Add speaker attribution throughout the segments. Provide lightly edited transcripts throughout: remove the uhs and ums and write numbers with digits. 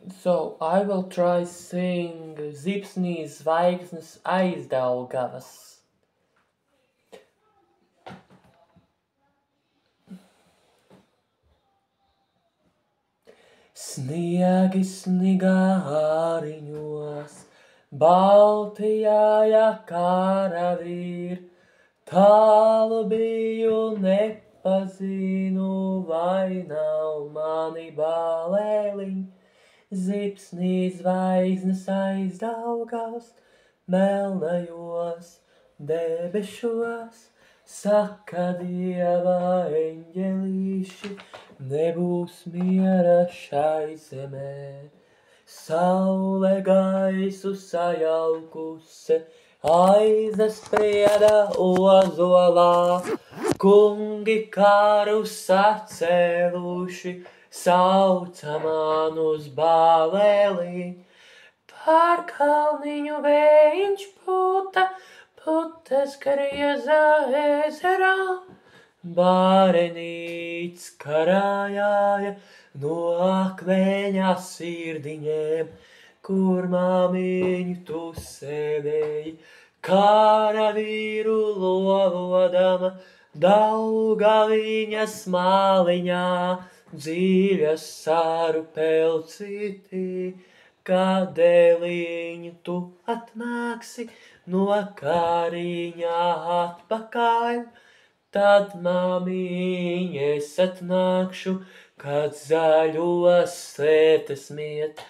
Speaker 1: So I will try sing Zipsnīs zvaigznes aiz Daugavas. Sniegi snigāriņos, Baltijā karavīr, tālu biju nepazinu, vai nav mani balēliņ, Zipsnīs zvaigznes aiz Daugavas, melnajos debešos, saka Dieva eņģelīši, nebūs miera šai zemē. Saule gaisu sajaukuse, aizsprieda ozolā, kungi karu sacēluši, sauca man uz balēlī. Pār kalniņu vējiņš puta, putes grieza ezerā, bārenīts karājāja no akmeņa sirdiņiem, kur māmiņu tu sēdēji, karavīru lolodama, Daugaviņas māliņā, dzīves sāru pelcītī, kādēliņu tu atnāksi no kāriņā atpakaļ, tad māmiņ es atnākšu, kad zaļos sētas miet,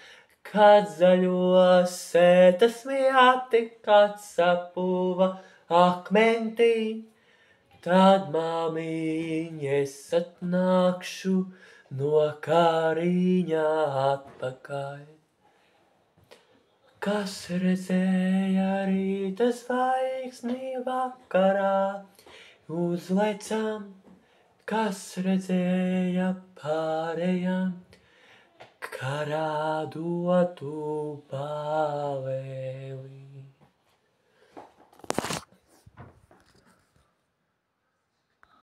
Speaker 1: kad zaļos sētas mieti, kad sapūva akmentī, tad māmiņ es atnākšu no kāriņā atpakaļ. Kas redzēja rīta zvaigzni vakarā, uzlaicām, kas redzēja pārējām, karā dotu pār.